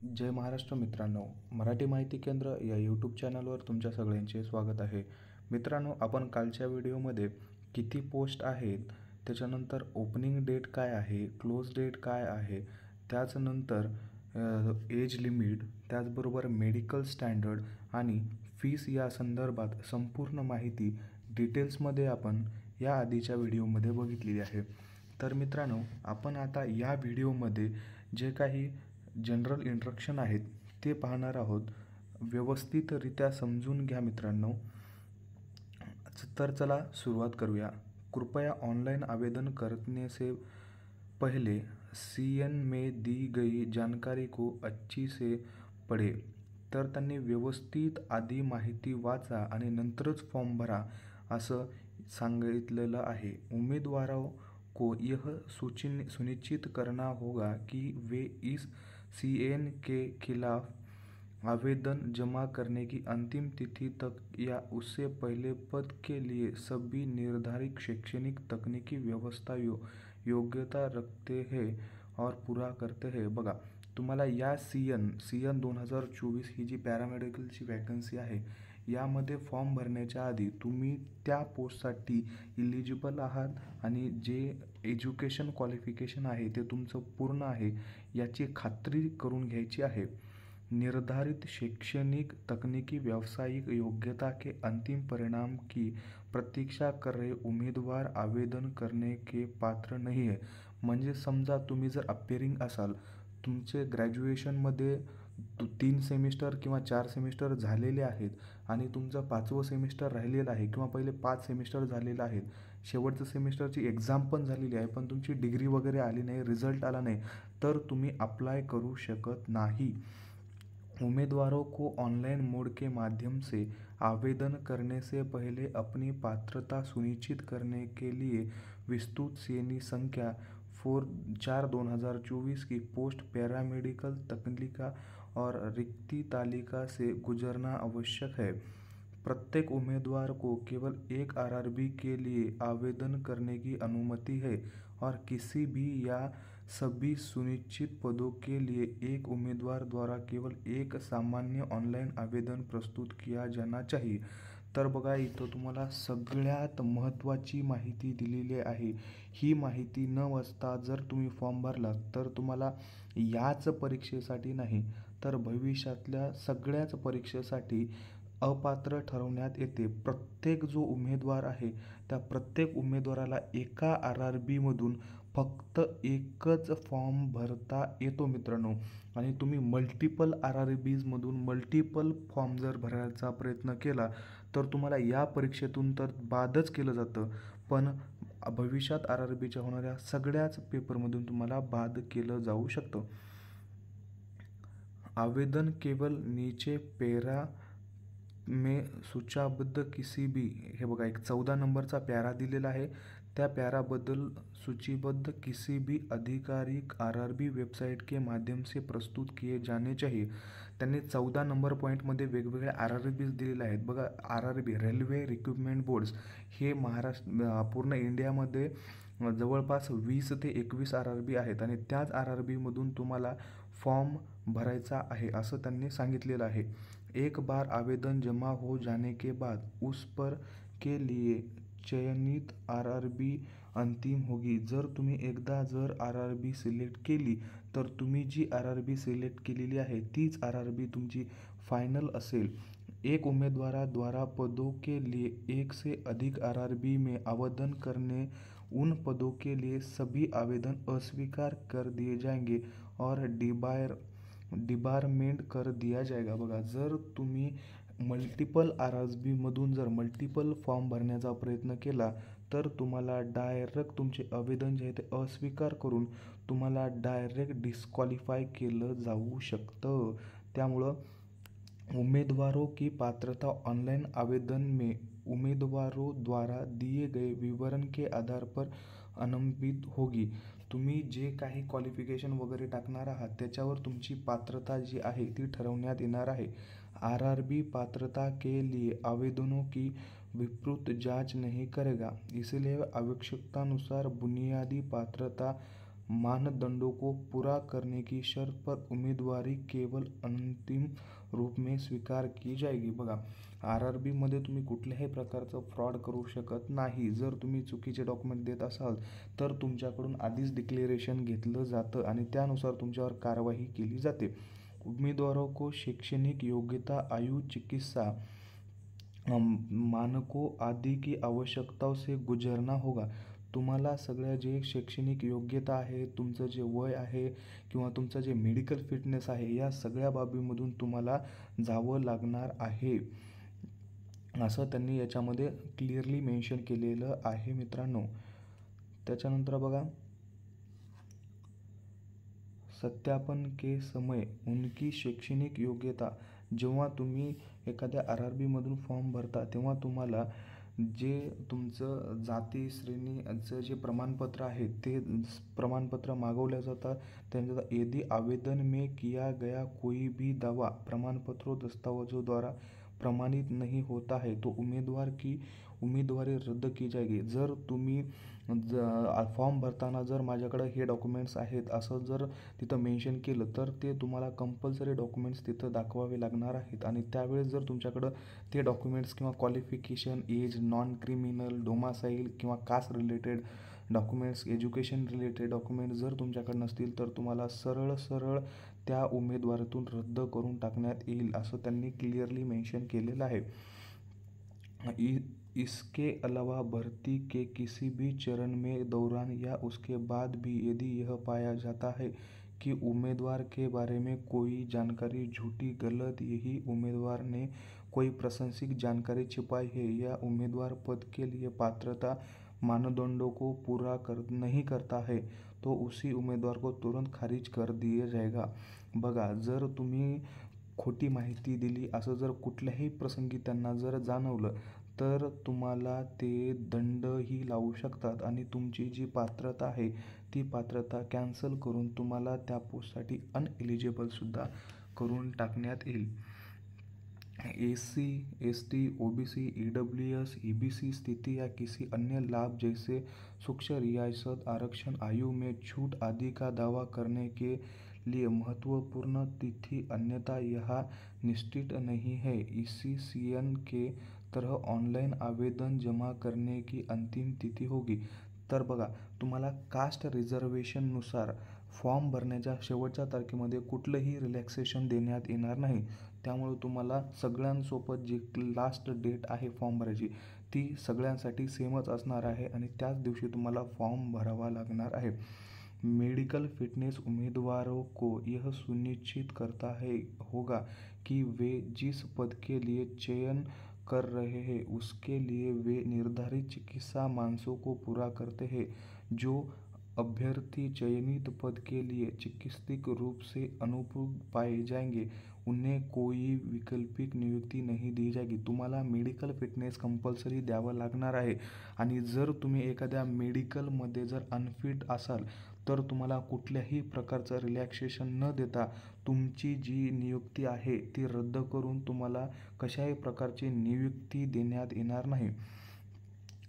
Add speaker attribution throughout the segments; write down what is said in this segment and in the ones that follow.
Speaker 1: जय महाराष्ट्र मित्रांनो, मराठी माहिती केंद्र या यूट्यूब चॅनलवर तुमच्या सगळ्यांचे स्वागत आहे. मित्रांनो, आपण कालच्या व्हिडिओमध्ये किती पोस्ट आहेत, त्याच्यानंतर ओपनिंग डेट काय आहे, क्लोज डेट काय आहे, त्याच्यानंतर एज लिमिट, त्याचबरोबर मेडिकल स्टँडर्ड आणि फीस या संदर्भात संपूर्ण माहिती डिटेल्समध्ये आपण या आधीच्या व्हिडिओमध्ये बघितलेली आहे. तर मित्रांनो, आपण आता या व्हिडिओमध्ये जे काही जनरल इंस्ट्रक्शन आहेत ते पाहणार आहोत. व्यवस्थितरित्या समजून घ्या मित्रांनो. तर चला सुरुवात करूया. कृपया ऑनलाइन आवेदन करने से पहले CN में दी गई जानकारी को अच्छी से पढ़े. तर त्यांनी व्यवस्थित आधी माहिती वाचा आणि नंतरच फॉर्म भरा असं सांगितलेलं आहे. उम्मीदवारों को यह सुनिश्चित करना होगा कि वे इस CN के खिलाफ आवेदन जमा करने की अंतिम तिथि तक या उससे पहले पद के लिए सभी निर्धारित शैक्षणिक तकनीकी व्यवस्था योग्यता रखते हैं और पूरा करते हैं. बघा, तुम्हाला या CN 2024 ही जी पॅरामेडिकलची वॅकन्सी आहे यामध्ये फॉर्म भरण्याच्या आधी तुम्ही त्या पोस्टसाठी इलिजिबल आहात आणि जे एज्युकेशन क्वालिफिकेशन आहे ते तुमचं पूर्ण आहे याची खात्री करून घ्यायची आहे. निर्धारित शैक्षणिक तकनीकी व्यावसायिक योग्यता के अंतिम परिणाम की प्रतीक्षा कर रहे उम्मीदवार आवेदन करने के पात्र नहीं है. म्हणजे समजा तुम्ही जर अपेअरिंग असाल, तुमचे ग्रॅज्युएशनमध्ये 3 सेमिस्टर किंवा 4 सेमिस्टर झालेले आहेत आणि तुमचं 5वं सेमिस्टर राहिलेलं आहे किंवा पहिले 5 सेमिस्टर झालेलं आहेत, शेवटचं सेमिस्टरची एक्झाम पण झालेली आहे पण तुमची डिग्री वगैरे आली नाही, रिझल्ट आला नाही, तर तुम्ही अप्लाय करू शकत नाही. उम्मीदवारों को ऑनलाइन मोड के माध्यम से आवेदन करने से पहले अपनी पात्रता सुनिश्चित करने के लिए विस्तृत श्रेणी संख्या 4/2024 की पोस्ट पैरामेडिकल तकनीका और रिक्ति तालिका से गुजरना आवश्यक है. प्रत्येक उम्मीदवार को केवल एक RRB के लिए आवेदन करने की अनुमति है और किसी भी या सभी सुनिश्चित पदों के लिए एक उम्मीदवार द्वारा केवल एक सामान्य ऑनलाइन आवेदन प्रस्तुत किया जाना चाहिए. तर बघा, इथं तुम्हाला सगळ्यात महत्त्वाची माहिती दिलेली आहे. ही माहिती न वाचता जर तुम्ही फॉर्म भरला तर तुम्हाला याच परीक्षेसाठी नाही तर भविष्यातल्या सगळ्याच परीक्षेसाठी अपात्र ठरवण्यात येते. प्रत्येक जो उमेदवार आहे त्या प्रत्येक उमेदवाराला एका RRBमधून फक्त एकच फॉर्म भरता येतो मित्रांनो. आणि तुम्ही मल्टिपल RRBजमधून मल्टिपल फॉर्म जर भरायचा प्रयत्न केला तर तुम्हाला या परीक्षेतून तर बादच केलं जातं, पण भविष्यात RRBच्या होणाऱ्या सगळ्याच पेपरमधून तुम्हाला बाद केलं जाऊ शकतं. आवेदन केवल नीचे पैरा में सूचीबद्ध किसी भी, हे बघा एक 14 नंबरचा पॅरा दिलेला आहे, त्या पॅराबद्दल सूचीबद्ध किसी भी आधिकारिक RRB वेबसाइट के माध्यम से प्रस्तुत किए जाने चाहिए. त्यांनी 14 नंबर पॉईंटमध्ये वेगवेगळे RRBs दिलेले आहेत. बघा, RRB रेल्वे रिक्रुटमेंट बोर्ड्स हे पूर्ण इंडियामध्ये जवळपास 20 ते 21 RRB आहेत आणि त्याच RRBमधून तुम्हाला फॉर्म भरायचा आहे असं त्यांनी सांगितलेलं आहे. एक बार आवेदन जमा हो जाने के बाद उस पर के लिए चयनित RRB अंतिम होगी. जर तुम्ही एकदा जर RRB सिलेक्ट केली तर तुम्ही जी RRB सिलेक्ट केलेली आहे तीच RRB तुमची फायनल असेल. एक उम्मीदवार पदों के लिए एक से अधिक RRB में आवेदन करने उन पदों के लिए सभी आवेदन अस्वीकार कर दिए जाएंगे और डिबारमेंट कर दिया जाएगा. बघा, जर तुम्ही मल्टिपल RRBमधून जर मल्टिपल फॉर्म भरण्याचा प्रयत्न केला तर तुम्हाला डायरेक्ट तुमचे आवेदन जे आहे ते अस्वीकार करून तुम्हाला डायरेक्ट डिस्क्वालिफाय केलं जाऊ शकतं. त्यामुळं उम्मीदवारों की पात्रता ऑनलाइन आवेदन में उम्मीदवारों द्वारा दिए गए विवरण के आधार पर अवलंबित होगी. तुम्ही जे काही क्वालिफिकेशन वगैरे टाकणार आहात त्याच्यावर तुमची पात्रता जी आहे ती ठरवण्यात येणार आहे. RRB पात्रता के लिए आवेदनों की विस्तृत जांच नहीं करेगा, इसलिए आवश्यकतानुसार बुनियादी पात्रता मानदंडों को पूरा करने की शर्त पर उम्मीदवारी केवळ अंतिम रूप में स्वीकार की जाएगी. बघा, RRBमध्ये तुम्ही कुठल्याही प्रकारचं फ्रॉड करू शकत नाही. जर तुम्ही चुकीचे डॉक्युमेंट देत असाल तर तुमच्याकडून आधीच डिक्लेरेशन घेतलं जातं आणि त्यानुसार तुमच्यावर कारवाई केली जाते. उम्मीदवारों को शैक्षणिक योग्यता, आयु, चिकित्सा मानकों आदि की आवश्यकताओं से गुजरना होगा. तुम्हाला सगळ्या जे शैक्षणिक योग्यता आहे, तुमचं जे वय आहे किंवा तुमचं जे मेडिकल फिटनेस आहे, या सगळ्या बाबीमधून तुम्हाला जावं लागणार आहे, असं त्यांनी याच्यामध्ये क्लिअरली मेन्शन केलेलं आहे मित्रांनो. त्याच्यानंतर बघा, सत्यापन के समय उनकी शैक्षणिक योग्यता. जेव्हा तुम्ही एखाद्या RRBमधून फॉर्म भरता तेव्हा तुम्हाला जे तुमचं जाती श्रेणीचं जे प्रमाणपत्र आहे ते प्रमाणपत्र मागवल्या जातात. त्यांचा यदि आवेदन में किया गया कोई भी दावा प्रमाणपत्रों दस्तावेजों द्वारा प्रमाणित नहीं होता है तो उम्मीदवार की उम्मीदवारी रद्द की जाएगी. जर तुम्ही फॉर्म भरताना जर माझ्याकडं हे डॉक्युमेंट्स आहेत असं जर तिथं मेन्शन केलं तर ते तुम्हाला कंपल्सरी डॉक्युमेंट्स तिथं दाखवावे लागणार आहेत. आणि त्यावेळेस जर तुमच्याकडं ते डॉक्युमेंट्स किंवा qualification, age, non criminal, domicile किंवा caste related documents, education related documents जर तुमच्याकडे नसतील तर तुम्हाला सरळ त्या उमेदवारीतून रद्द करून टाकण्यात येईल, असं त्यांनी क्लिअरली मेन्शन केलेलं आहे. इसके अलावा भर्ती के किसी भी चरण में दौरान या उसके बाद भी यदि यह पाया जाता है कि उम्मीदवार के बारे में कोई जानकारी झूठी, गलत, यही उम्मीदवार ने कोई प्रासंगिक जानकारी छिपाई है या उम्मीदवार पद के लिए पात्रता मानदंडों को पूरा नहीं करता है तो उसी उम्मीदवार को तुरंत खारिज कर दिया जाएगा. बघा, जर तुम्ही खोटी माहिती दिली असं जर कुठल्याही प्रसंगी त्यांना जर जाणवलं तर तुम्हाला ते दंडही लावू शकतात आणि तुमची जी पात्रता आहे ती पात्रता कॅन्सल करून तुम्हाला त्या पोस्टसाठी अनएलिजिबलसुद्धा करून टाकण्यात येईल. SC, ST, OBC, EWS, EBC स्थिति या किसी अन्य लाभ जैसे सूक्ष्म रियासत, आरक्षण, आयु में छूट आदि का दावा करने के लिए महत्वपूर्ण तिथि अन्यथा यह निश्चित नहीं है. ECCN के तरह ऑनलाइन आवेदन जमा करने की अंतिम तिथि होगी. तर बघा, तुम्हाला कास्ट रिझर्वेशननुसार फॉर्म भरण्याच्या शेवटच्या तारखेमध्ये कुठलंही रिलॅक्सेशन देण्यात येणार नाही. त्यामुळे तुम्हाला सगळ्यांसोबत जी लास्ट डेट आहे फॉर्म भरायची ती सगळ्यांसाठी सेमच असणार आहे आणि त्याच दिवशी तुम्हाला फॉर्म भरावा लागणार आहे. मेडिकल फिटनेस उम्मीदवारों को यह सुनिश्चित करता है होगा कि वे जिस पद के लिए चयन कर रहे हैं उसके लिए वे निर्धारित चिकित्सा मानकों को पूरा करते हैं. जो अभ्यर्थी चयनित पद के लिए चिकित्सकीय रूप से अनुपयुक्त पाए जाएंगे उन्हें कोई वैकल्पिक नियुक्ती नहीं दी जाएगी. तुम्हाला मेडिकल फिटनेस कंपल्सरी द्यावं लागणार आहे आणि जर तुम्ही एखाद्या मेडिकलमध्ये जर अनफिट असाल तर तुम्हाला कुठल्याही प्रकारचं रिलॅक्सेशन न देता तुमची जी नियुक्ती आहे ती रद्द करून तुम्हाला कशाही प्रकारची नियुक्ती देण्यात येणार नाही.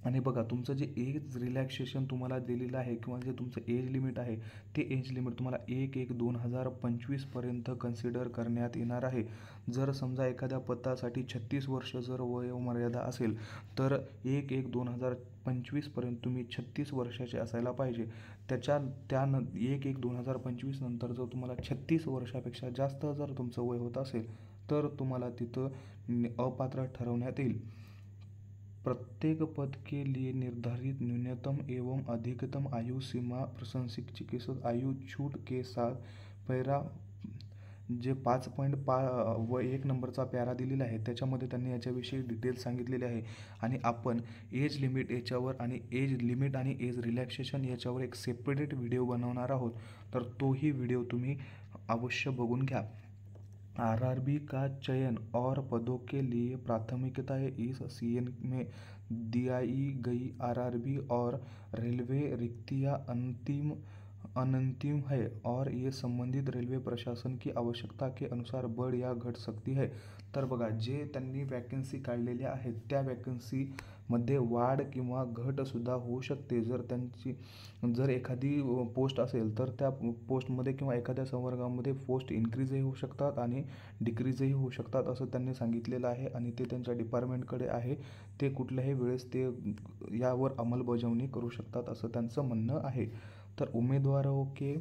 Speaker 1: आणि बघा, तुमचं जे एज रिलॅक्सेशन तुम्हाला दिलेलं आहे किंवा जे तुमचं एज लिमिट आहे ते एज लिमिट तुम्हाला 1/1/2025पर्यंत कन्सिडर करण्यात येणार आहे. जर समजा एखाद्या पदासाठी 36 वर्ष जर वयोमर्यादा असेल तर 1/1/2025पर्यंत तुम्ही 36 वर्षाचे असायला पाहिजे. त्या 1/1/2025 नंतर जर तुम्हाला 36 वर्षापेक्षा जास्त जर तुमचं वय होत असेल तर तुम्हाला तिथं अपात्र ठरवण्यात येईल. प्रत्येक पद के लिए निर्धारित न्यूनतम एवं अधिकतम आयु सीमा प्रासंगिक चिकित्सक आयु छूट के साथ पैरा जे 5.1 नंबरचा पॅरा दिलेला आहे त्याच्यामध्ये त्यांनी याच्याविषयी डिटेल्स सांगितलेले आहे. आणि आपण एज लिमिट याच्यावर आणि एज लिमिट आणि एज रिलॅक्सेशन याच्यावर एक सेपरेट व्हिडिओ बनवणार आहोत, तर तोही व्हिडिओ तुम्ही अवश्य बघून घ्या. RRB का चयन और पदों के लिए प्राथमिकताएं इस CN में दियाई गई RRB और रेलवे रिक्तियां अनंतिम है और ये संबंधित रेल्वे प्रशासन की आवश्यकता के अनुसार बढ़ या घट सकती है. तर बघा, जे त्यांनी वॅकन्सी काढलेल्या आहेत त्या वॅकन्सी मध्ये वाढ किंवा घटसुद्धा होऊ शकते. जर एखादी पोस्ट असेल तर त्या पोस्टमध्ये किंवा एखाद्या संवर्गामध्ये पोस्ट इन्क्रीजही होऊ शकतात आणि डिक्रीजही होऊ शकतात असं त्यांनी सांगितलेलं आहे आणि ते त्यांच्या डिपार्टमेंटकडे आहे. ते कुठल्याही वेळेस ते यावर अंमलबजावणी करू शकतात असं त्यांचं म्हणणं आहे. तर उम्मीदवारों के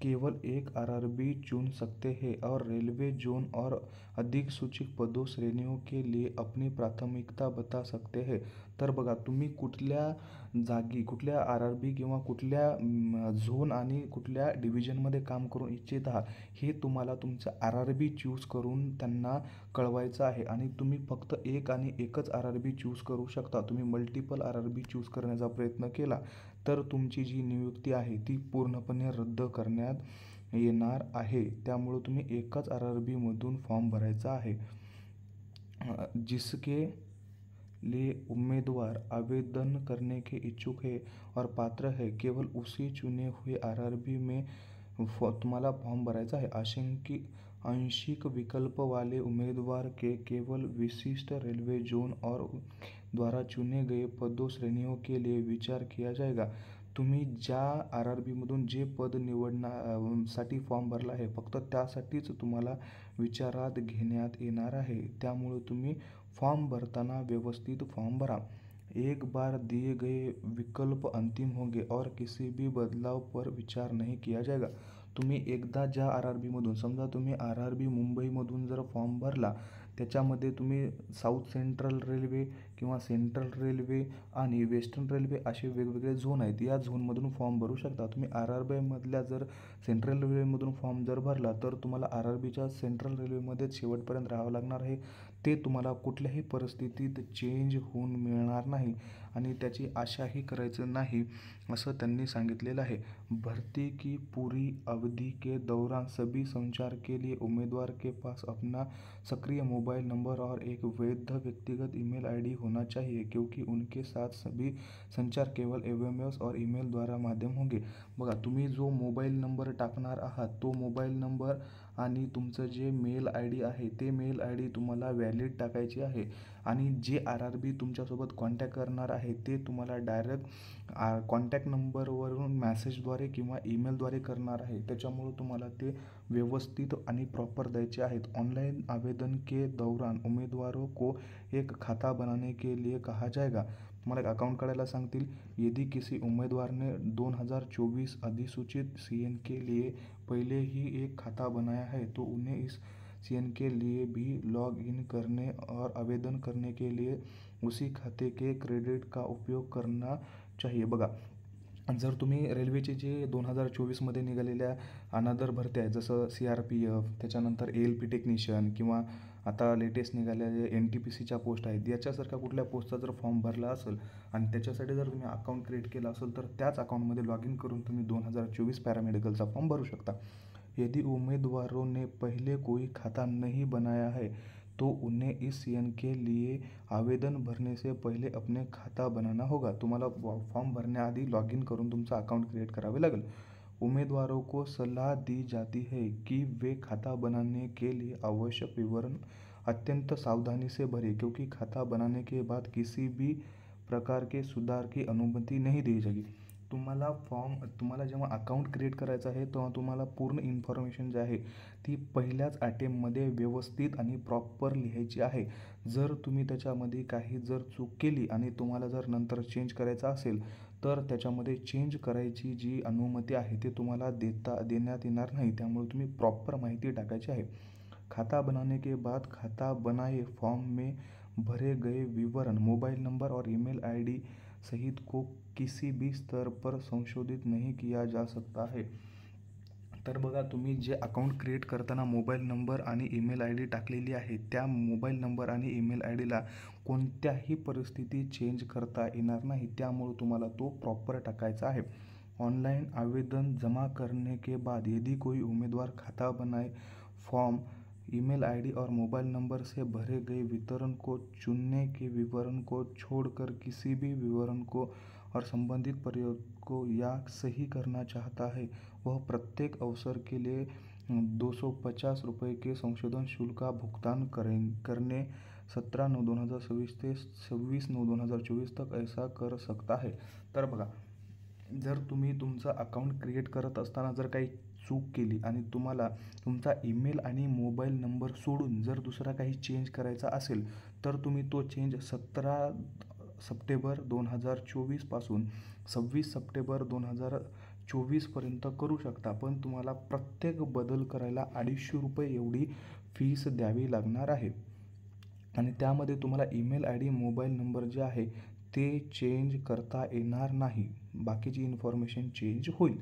Speaker 1: केवल एक आरआरबी चुन सकते हैं और रेलवे जोन और अधिक सूचित पदों श्रेणियों के लिए अपनी प्राथमिकता बता सकते हैं. तर बघा, तुम्ही कुठल्या जागी, कुठल्या आरआरबी किंवा कुठल्या झोन आणि कुठल्या डिव्हिजनमध्ये काम करू इच्छित आहात हे तुम्हाला तुमचं आरआरबी चूज करून त्यांना कळवायचं आहे. आणि तुम्ही फक्त एक आणि एकच आरआरबी चूज करू शकता. तुम्ही मल्टिपल आरआरबी चूज करण्याचा प्रयत्न केला तर तुमची जी नियुक्ती आहे ती पूर्णपणे रद्द करण्यात येणार आहे. त्यामुळे तुम्ही एकाच आरआरबीमधून फॉर्म भरायचा आहे. जिसके लिए उम्मीदवार आवेदन करने के इच्छुक है और पात्र है, केवल उसी चुने हुए आरआरबी में तुम्हाला फॉर्म भरायचा आहे. आंशिक विकल्प वाले उम्मीदवार के केवल विशिष्ट रेलवे जोन और द्वारा चुने गए पदों श्रेणियों के लिए विचार किया जाएगा. तुम्ही ज्या आरआरबीमधून जे पद साठी फॉर्म भरला आहे फक्त त्यासाठीच तुम्हाला विचारात घेण्यात येणार आहे. त्यामुळे तुम्ही फॉर्म भरताना व्यवस्थित फॉर्म भरा. एक बार दिए गए विकल्प अंतिम होंगे और किसी भी बदलाव पर विचार नहीं किया जाएगा. तुम्ही एकदा ज्या आरआरबीमधून, समजा तुम्ही आरआरबी मुंबईमधून जर फॉर्म भरला, त्याच्यामध्ये तुम्ही साऊथ सेंट्रल रेल्वे किंवा सेंट्रल रेल्वे आणि वेस्टर्न रेल्वे असे वेगवेगळे झोन आहेत. या झोनमधून फॉर्म भरू शकता. तुम्ही आरआरबीमधल्या जर सेंट्रल रेल्वेमधून फॉर्म जर भरला तर तुम्हाला आरआरबीच्या सेंट्रल रेल्वेमध्येच शेवटपर्यंत राहावं लागणार आहे. ते तुम्हाला कुठल्याही परिस्थितीत चेंज होऊन मिळणार नाही आणि त्याची आशाही करायचं नाही असं त्यांनी सांगितलेलं आहे. भर्ती की पूरी अवधि के दौरान सभी संचार के लिए उम्मीदवार के पास अपना सक्रिय मोबाइल नंबर और एक वैध व्यक्तिगत ईमेल आईडी होना चाहिए, क्योंकि उनके साथ सभी संचार केवल एसएमएस और ईमेल द्वारा माध्यम होंगे. बघा, तुम्ही जो मोबाईल नंबर टाकणार आहात तो मोबाईल नंबर आणि तुमचं जे मेल आय डी आहे ते मेल आय डी तुम्हाला व्हॅलिड टाकायची आहे. आणि जे आरआरबी तुमच्यासोबत कॉन्टॅक्ट करणार आहे ते तुम्हाला डायरेक्ट कॉन्टॅक्ट नंबरवरून मॅसेजद्वारे किंवा ईमेलद्वारे करणार आहे. त्याच्यामुळे तुम्हाला ते व्यवस्थित आणि प्रॉपर द्यायचे आहेत. ऑनलाइन आवेदन के दौरान उम्मीदवारों को एक खाता बनाने के लिए कहा जाएगा. तुम्हाला एक अकाउंट काढायला सांगतील. यदि किसी उम्मीदवार ने 2024 अधिसूचित सीएन के लिए पहले ही एक खाता बनाया है तो उन्हें इस सीएन के लिए भी लॉग इन करने और आवेदन करने के लिए उसी खाते के क्रेडिट का उपयोग करना चाहिए. बघा, जर तुम्ही रेल्वेचे जे 2024मध्ये निघालेल्या अनादर भरत्या आहेत जसं CRPF, त्याच्यानंतर ALP टेक्निशियन किंवा आता लेटेस्ट निघालेल्या NTPCच्या पोस्ट आहेत, याच्यासारख्या कुठल्या पोस्टचा जर फॉर्म भरला असेल आणि त्याच्यासाठी जर तुम्ही अकाउंट क्रिएट केलं असेल तर त्याच अकाउंटमध्ये लॉग इन करून तुम्ही 2024 पॅरामेडिकलचा फॉर्म भरू शकता. यदि उम्मीदवारों ने पहले कोई खाता नहीं बनाया है तो उन्हें इस सीएन के लिए आवेदन भरने से पहले अपने खाता बनाना होगा. तुम्हाला फॉर्म भरण्याआधी लॉग इन करून तुमचं अकाउंट क्रिएट करावे लागेल. उम्मीदवारों को सलाह दी जाती है कि वे खाता बनाने के लिए आवश्यक विवरण अत्यंत सावधानी से भरें, क्योंकि खाता बनाने के बाद किसी भी प्रकार के सुधार की अनुमति नहीं दी जाएगी. तुम्हाला जेव्हा अकाउंट क्रिएट करायचं आहे तेव्हा तुम्हाला पूर्ण इन्फॉर्मेशन जी आहे ती पहिल्याच अटेम्प्टमध्ये व्यवस्थित आणि प्रॉपर लिहायची आहे. जर तुम्ही त्याच्यामध्ये काही जर चूक केली आणि तुम्हाला जर नंतर चेंज करायचं असेल तर त्याच्यामध्ये चेंज करायची जी अनुमती आहे ते तुम्हाला देण्यात येणार नाही. त्यामुळे तुम्ही प्रॉपर माहिती टाकायची आहे. खाता बनाने के बाद खाता बनाए फॉर्म में भरे गए विवरण मोबाइल नंबर और ईमेल आईडी सहित को किसी भी स्तर पर संशोधित नहीं किया जा सकता है. तर बघा, तुम्ही जे अकाउंट क्रिएट करताना मोबाईल नंबर आणि ईमेल आय डी टाकलेली आहे त्या मोबाईल नंबर आणि ईमेल आय डीला कोणत्याही परिस्थितीत चेंज करता येणार नाही. त्यामुळे तुम्हाला तो प्रॉपर टाकायचा आहे. ऑनलाइन आवेदन जमा करने के बाद यदि कोई उम्मीदवार खाता बनाए फॉर्म ईमेल आईडी और मोबाइल नंबर से भरे गए विवरण को चुनने के विवरण को छोड़कर किसी भी विवरण को और संबंधित प्रयोग को या सही करना चाहता है, वह प्रत्येक अवसर के लिए 250 रुपये के संशोधन शुल्क का भुगतान करने 17/9/2026 से 26/9/2024 तक ऐसा कर सकता है। तर बघा, जर तुम्ही तुमचं अकाउंट क्रिएट करत असताना जर काही चूक केली आणि तुम्हाला तुमचा ईमेल आणि मोबाईल नंबर सोडून जर दुसरा काही चेंज करायचा असेल, तर तुम्ही तो चेंज 17 सप्टेंबर 2024 पासून 26 सप्टेंबर 2024पर्यंत करू शकता. पण तुम्हाला प्रत्येक बदल करायला ₹250 एवढी फीस द्यावी लागणार आहे. आणि त्यामध्ये तुम्हाला email I D, mobile number जे आहे ते चेंज करता येणार नाही. बाकीची इन्फॉर्मेशन चेंज होईल.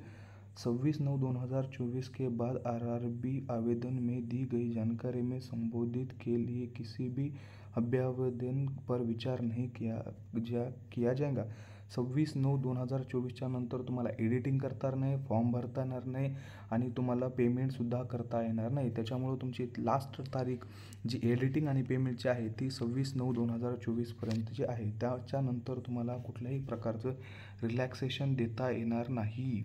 Speaker 1: 26/9/2024 के बाद आरआरबी आवेदन में दी गई जानकारी में संबोधित के लिए किसी भी अभ्यावेदन पर विचार नहीं किया जाएगा. 26/9/2024च्या नंतर तुम्हाला एडिटिंग करता येणार नाही, फॉर्म भरता येणार नाही आणि तुम्हाला पेमेंटसुद्धा करता येणार नाही. त्याच्यामुळं तुमची लास्ट तारीख जी एडिटिंग आणि पेमेंटची आहे ती 26/9/2024पर्यंतची आहे. त्याच्यानंतर तुम्हाला कुठल्याही प्रकारचं रिलॅक्सेशन देता येणार नाही.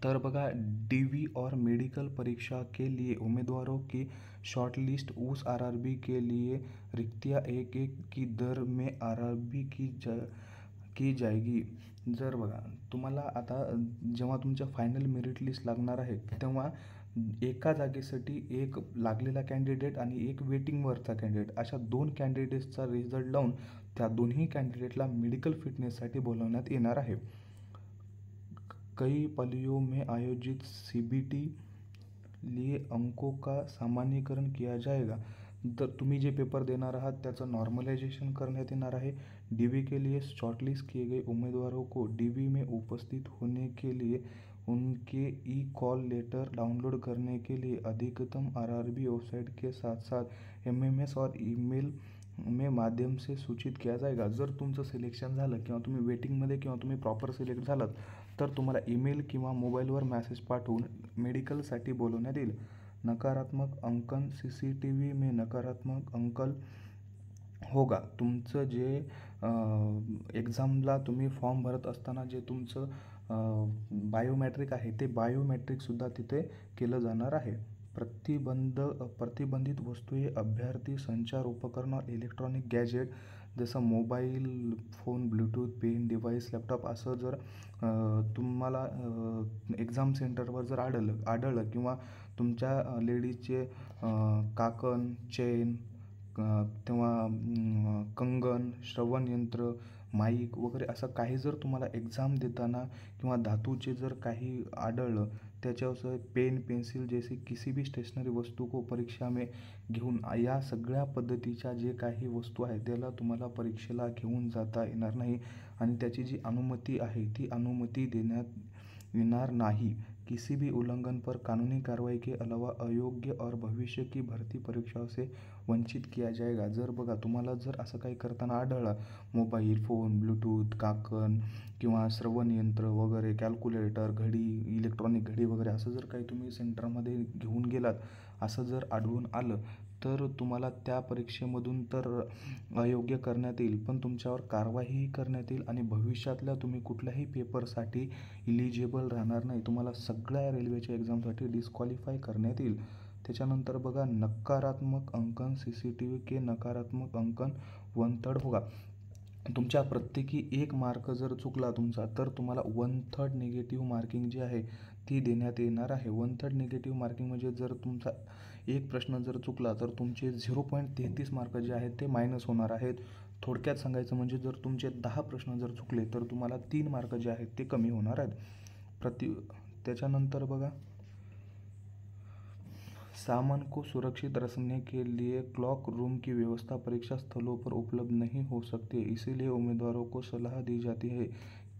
Speaker 1: तर बघा, डीवी और मेडिकल परीक्षा के लिए उम्मीदवारों की शॉर्टलिस्ट उस आरआरबी के लिए रिक्तियाँ 1-1 की दर में आरआरबी की जाएगी. जर बघा, तुम्हाला आता जेव्हा तुमच्या फायनल मेरिट लिस्ट लागणार आहे तेव्हा एका जागेसाठी एक लागलेला कॅन्डिडेट आणि एक वेटिंगवरचा कॅन्डिडेट अशा 2 कॅन्डिडेट्सचा रिझल्ट लावून त्या दोन्ही कॅन्डिडेटला मेडिकल फिटनेससाठी बोलवण्यात येणार आहे. कई पालियों में आयोजित सीबीटी लिए अंकों का सामान्यीकरण किया जाएगा. तर तुम्ही जे पेपर देणार आहात त्याचं नॉर्मलाइजेशन करण्यात येणार आहे. डीवी के लिए शॉर्टलिस्ट किए गए उम्मीदवारों को डीवी में उपस्थित होने के लिए उनके ई कॉल लेटर डाउनलोड करने के लिए अधिकतम आरआरबी वेबसाइट के साथ साथ एमएमएस और ईमेल में माध्यम से सूचित किया जाएगा. जर तुमचं सिलेक्शन झालं किंवा तुम्ही वेटिंगमध्ये किंवा तुम्ही प्रॉपर सिलेक्ट झालात तर तुम्हाला ईमेल किंवा मोबाईलवर मॅसेज पाठवून मेडिकलसाठी बोलवण्यात येईल. नकारात्मक अंकन सीसीटीव्ही में नकारात्मक अंकन होगा. तुमचं जे एक्झामला तुम्ही फॉर्म भरत असताना जे तुमचं बायोमॅट्रिक आहे ते बायोमॅट्रिकसुद्धा तिथे केलं जाणार आहे. प्रतिबंधित वस्तू हे अभ्यर्थी संचार उपकरण और इलेक्ट्रॉनिक गॅजेट जसं mobile phone, Bluetooth, pen, device, laptop असं जर तुम्हाला एक्झाम सेंटरवर जर आढळलं किंवा तुमच्या लेडीजचे काकण, चेन किंवा कंगन, श्रवणयंत्र, माईक वगैरे असं काही जर तुम्हाला एक्झाम देताना किंवा धातूचे जर काही आढळलं, त्याच्यावर पेन, पेन्सिल जैसी किसी भी स्टेशनरी वस्तू को परीक्षा में घेऊन या सगळ्या पद्धतीच्या जे काही वस्तू आहेत त्याला तुम्हाला परीक्षेला घेऊन जाता येणार नाही आणि त्याची जी अनुमती आहे ती अनुमती देण्यात येणार नाही. किसी भी उल्लंघन पर कानूनी कार्रवाई के अलावा अयोग्य और भविष्य की भरती परीक्षाओं से वंचित किया जाएगा. जर बघा, तुम्हाला जर असं काही करताना आढळलं, मोबाईल फोन, ब्लूटूथ, काकण किंवा श्रवणयंत्र वगैरे, कॅल्क्युलेटर, घडी, इलेक्ट्रॉनिक घडी वगैरे असं जर काही तुम्ही सेंटरमध्ये घेऊन गेलात असं जर आढळून आलं तर तुम्हाला त्या परीक्षेमधून तर अयोग्य करण्यात येईल, पण तुमच्यावर कारवाईही करण्यात येईल आणि भविष्यातल्या तुम्ही कुठल्याही पेपरसाठी इलिजिबल राहणार नाही. तुम्हाला सगळ्या रेल्वेच्या एक्झामसाठी डिस्क्वालिफाय करण्यात येईल. त्याच्यानंतर बघा, नकारात्मक अंकन सीसीटीव्ही के नकारात्मक अंकन 1/3 होगा. तुमच्या प्रत्येकी 1 मार्क जर चुकला तुमचा तर तुम्हाला 1/3 निगेटिव्ह मार्किंग जी आहे ती देण्यात येणार आहे. 1/3 निगेटिव्ह मार्किंग म्हणजे जर तुमचा एक प्रश्न जर चुकला तर तुमचे 0.33 मार्क जे आहेत ते मायनस होणार आहेत. थोडक्यात सांगायचं म्हणजे जर तुमचे 10 प्रश्न जर चुकले तर तुम्हाला 3 मार्क जे आहेत ते कमी होणार आहेत. त्याच्यानंतर बघा, सामान को सुरक्षित रखने के लिए क्लॉक रूम की व्यवस्था परीक्षा स्थलों पर उपलब्ध नहीं हो सकती है. इसीलिए उम्मीदवारों को सलाह दी जाती है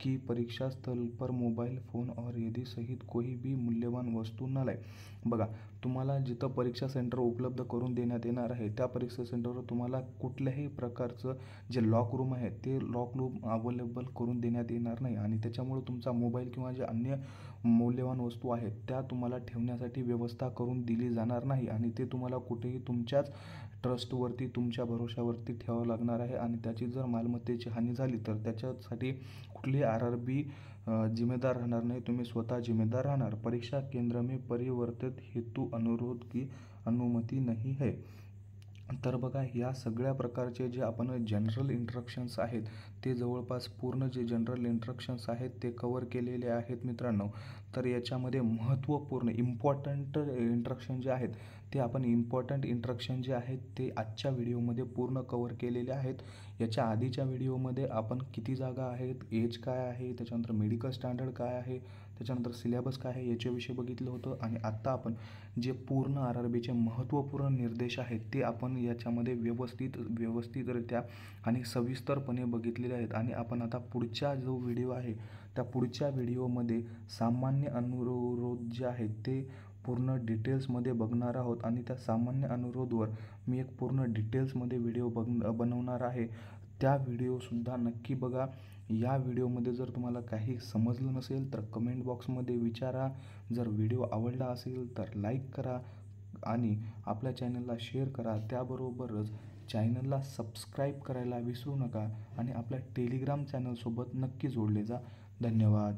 Speaker 1: की परीक्षा स्थल पर मोबाईल फोन और यादी सहित कोई भी मूल्यवान वस्तू न लाए. बघा, तुम्हाला जिथं परीक्षा सेंटर उपलब्ध करून देण्यात येणार आहे त्या परीक्षा सेंटरवर तुम्हाला कुठल्याही प्रकारचं जे लॉक रूम आहे ते लॉक रूम अवेलेबल करून देण्यात येणार नाही आणि त्याच्यामुळे तुमचा मोबाईल किंवा जे अन्य मौल्यवान वस्तू आहेत त्या तुम्हाला ठेवण्यासाठी व्यवस्था करून दिली जाणार नाही आणि ते तुम्हाला कुठेही तुमच्याच ट्रस्टवरती, तुमच्या भरोशावरती ठेवावं लागणार आहे आणि त्याची जर मालमत्तेची हानी झाली तर त्याच्यासाठी कुठली आरआरबी जिम्मेदार राहणार नाही, तुम्ही स्वतः जिम्मेदार राहणार. परीक्षा केंद्र में परिवर्तित हेतु अनुरोध की अनुमति नहीं है. तर बघा, या सगळ्या प्रकारचे जे आपण जनरल इंस्ट्रक्शन्स आहेत, ते जवळपास पूर्ण जे जनरल इंस्ट्रक्शन्स आहेत ते कव्हर केलेले आहेत मित्रांनो. तर याच्यामध्ये महत्त्वपूर्ण इम्पॉर्टंट इंस्ट्रक्शन जे आहेत, ते आपण इम्पॉर्टंट इंस्ट्रक्शन जे आहेत ते आजच्या व्हिडिओमध्ये पूर्ण कव्हर केलेले आहेत. याच्या आधीच्या व्हिडिओमध्ये आपण किती जागा आहेत, एज काय आहे, त्याच्यानंतर मेडिकल स्टँडर्ड काय आहे, त्याच्यानंतर सिलेबस काय आहे याच्याविषयी बघितलं होतं. आणि आत्ता आपण जे पूर्ण RRBचे महत्त्वपूर्ण निर्देश आहेत ते आपण याच्यामध्ये व्यवस्थितरित्या आणि सविस्तरपणे बघितलेले आहेत. आणि आपण आता पुढच्या जो व्हिडिओ आहे, त्या पुढच्या व्हिडिओमध्ये सामान्य अनुरोध जे आहेत ते पूर्ण डिटेल्समध्ये बघणार आहोत. आणि त्या सामान्य अनुरोधवर मी एक पूर्ण डिटेल्समध्ये व्हिडिओ बनवणार आहे. त्या व्हिडिओसुद्धा नक्की बघा. या व्हिडिओमध्ये जर तुम्हाला काही समजलं नसेल तर कमेंट बॉक्समध्ये विचारा. जर व्हिडिओ आवडला असेल तर लाईक करा आणि आपल्या चॅनलला शेअर करा. त्याबरोबरच चॅनलला सबस्क्राईब करायला विसरू नका आणि आपल्या टेलिग्राम चॅनलसोबत नक्की जोडले जा. धन्यवाद.